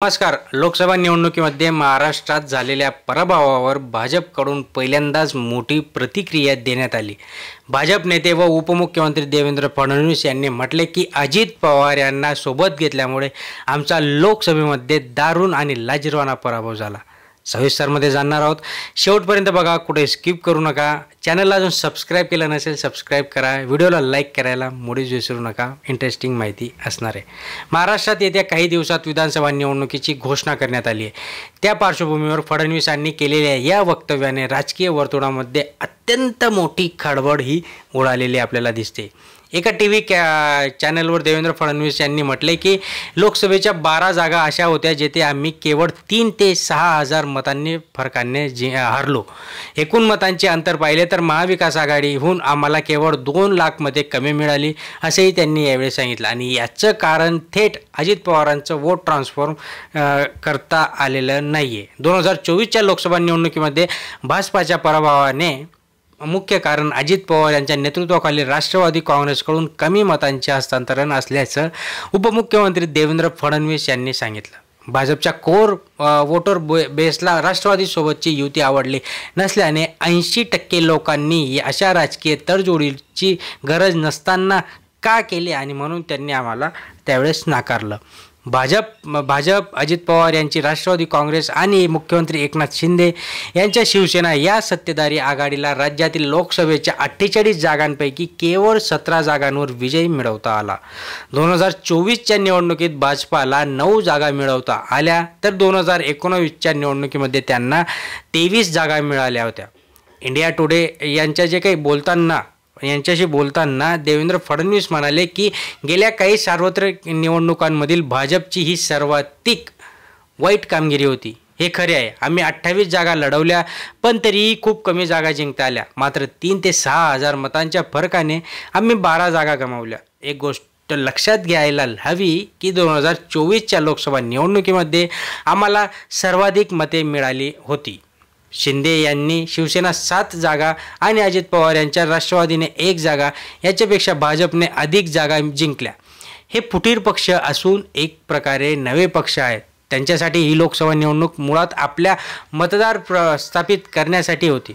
नमस्कार. लोकसभा निवडणुकीमध्ये महाराष्ट्रात झालेल्या पराभवावर भाजपकडून पहिल्यांदाच मोठी प्रतिक्रिया देण्यात आली. भाजप नेते व उपमुख्यमंत्री देवेंद्र फडणवीस यांनी म्हटले की अजित पवार यांना सोबत घेतल्यामुळे आमचा लोकसभेमध्ये दारुण आणि लाजिरवाणा पराभव झाला. सविस्तरमध्ये जाणणार आहोत. शेवटपर्यंत बघा, कुठे स्किप करू नका. चॅनलला अजून सबस्क्राईब केलं नसेल सबस्क्राईब करा. व्हिडिओला लाईक करायला मुळीच विसरू नका. इंटरेस्टिंग माहिती असणार आहे. महाराष्ट्रात येत्या काही दिवसात विधानसभा निवडणुकीची घोषणा करण्यात आली आहे. त्या पार्श्वभूमीवर फडणवीसांनी केलेल्या या वक्तव्याने राजकीय वर्तुळामध्ये अत्यंत मोठी खळबळ ही उडालेली आपल्याला दिसते. एका टीव्ही चॅनलवर देवेंद्र फडणवीस यांनी म्हटले की लोकसभेच्या 12 जागा अशा होत्या जेथे आम्ही केवळ 3 ते 6,000 मतांनी फरकाने हरलो. एकूण मतांचे अंतर पाहिले तर महाविकास आघाडीहून आम्हाला केवळ 2 लाख मते कमी मिळाली असेही त्यांनी यावेळी सांगितलं. आणि याचं कारण थेट अजित पवारांचं वोट ट्रान्सफर करता आलेलं नाही आहे. 2024च्या लोकसभा निवडणुकीमध्ये भाजपाच्या पराभवाने मुख्य कारण अजित पवार यांच्या नेतृत्वाखाली राष्ट्रवादी काँग्रेसकडून कमी मतांचे हस्तांतरण असल्याचं उपमुख्यमंत्री देवेंद्र फडणवीस यांनी सांगितलं. भाजपच्या कोर वोटर बेसला राष्ट्रवादीसोबतची युती आवडली नसल्याने 80% लोकांनी अशा राजकीय तडजोडीची गरज नसताना का केली आणि म्हणून त्यांनी आम्हाला त्यावेळेस नाकारलं. भाजप अजित पवार यांची राष्ट्रवादी काँग्रेस आणि मुख्यमंत्री एकनाथ शिंदे यांच्या शिवसेना या सत्तेधारी आघाडीला राज्यातील लोकसभेच्या 48 जागांपैकी केवळ 17 जागांवर विजय मिळवता आला. 2024च्या निवडणुकीत भाजपाला 9 जागा मिळवता आल्या तर 2019च्या निवडणुकीमध्ये त्यांना 23 जागा मिळाल्या होत्या. इंडिया टुडे यांच्याशी बोलताना देवेंद्र फडणवीस म्हणाले की गेल्या काही सार्वत्रिक निवडणुकांमधील भाजपची ही सर्वाधिक वाईट कामगिरी होती. हे खरे आहे. आम्ही 28 जागा लढवल्या पण तरीही खूप कमी जागा जिंकता आल्या. मात्र 3 ते 6,000 मतांच्या फरकाने आम्ही 12 जागा गमावल्या. एक गोष्ट लक्षात घ्यायला हवी की 2024च्या लोकसभा निवडणुकीमध्ये आम्हाला सर्वाधिक मते मिळाली होती. शिंदे यांनी शिवसेना 7 जागा आणि अजित पवार यांच्या राष्ट्रवादीने 1 जागा, याच्यापेक्षा भाजपने अधिक जागा जिंकल्या. हे फुटीर पक्ष असून एक प्रकारे नवे पक्ष आहेत. त्यांच्यासाठी ही लोकसभा निवडणूक मुळात आपल्या मतदार प्रस्थापित करण्यासाठी होती.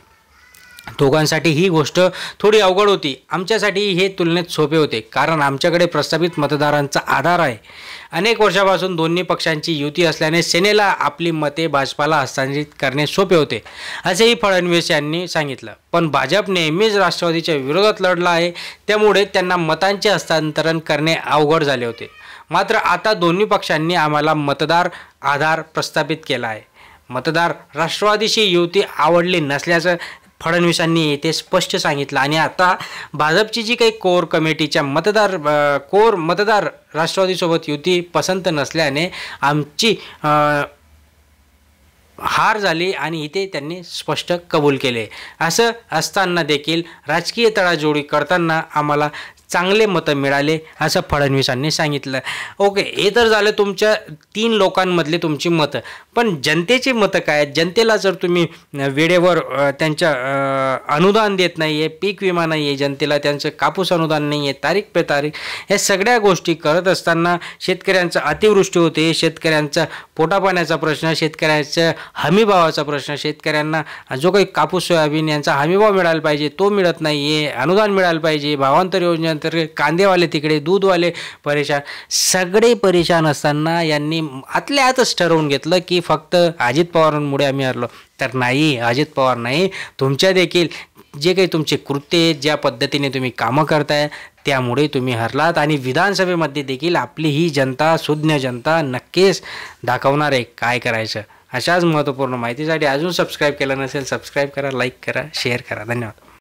दोघांसाठी ही गोष्ट थोडी अवघड होती. आमच्यासाठी हे तुलनेत सोपे होते कारण आमच्याकडे प्रस्थापित मतदारांचा आधार आहे. अनेक वर्षापासून दोन्ही पक्षांची युती असल्याने सेनेला आपली मते भाजपाला हस्तांतरित करणे सोपे होते असेही फडणवीस यांनी सांगितलं. पण भाजप नेहमीच राष्ट्रवादीच्या विरोधात लढला आहे, त्यामुळे त्यांना मतांचे हस्तांतरण करणे अवघड झाले होते. मात्र आता दोन्ही पक्षांनी आम्हाला मतदार आधार प्रस्थापित केला आहे. मतदार राष्ट्रवादीशी युती आवडली नसल्याचं फडणवीसांनी येथे स्पष्ट सांगितलं. आणि आता भाजपची जी काही कोर कमिटीच्या मतदार राष्ट्रवादीसोबत युती पसंत नसल्याने आमची हार झाली आणि इथे त्यांनी स्पष्ट कबूल केले. असं असताना देखील राजकीय तडाजोडी करताना आम्हाला चांगले मतं मिळाले असं फडणवीसांनी सांगितलं. ओके, हे तर झालं तुमच्या 3 लोकांमधले तुमची मतं. पण जनतेची मतं काय आहेत? जनतेला जर तुम्ही वेळेवर त्यांच्या अनुदान देत नाही आहे, पीक विमा नाही आहे, जनतेला त्यांचं कापूस अनुदान नाही आहे, तारीख पे तारीख, या सगळ्या गोष्टी करत असताना शेतकऱ्यांचं अतिवृष्टी होते, शेतकऱ्यांचा पोटापाण्याचा प्रश्न, शेतकऱ्यांचा हमीभावाचा प्रश्न, शेतकऱ्यांना जो काही कापूस सोयाबीन यांचा हमीभाव मिळाला पाहिजे तो मिळत नाही आहे, अनुदान मिळालं पाहिजे, भावांतर योजना, तर कांदेवाले तिकडे, दूधवाले परेशान, सगळे परेशान असताना यांनी आतल्या आतच ठरवून घेतलं की फक्त अजित पवारांमुळे आम्ही हरलो. तर नाही, अजित पवार नाही, तुमच्या देखील जे काही तुमचे कृत्य, ज्या पद्धतीने तुम्ही कामं करताय त्यामुळे तुम्ही हरलात. आणि विधानसभेमध्ये देखील आपली ही जनता, सुज्ञ जनता नक्कीच दाखवणार आहे काय करायचं. अशाच महत्त्वपूर्ण माहितीसाठी अजून सबस्क्राईब केलं नसेल सबस्क्राईब करा, लाईक करा, शेअर करा. धन्यवाद.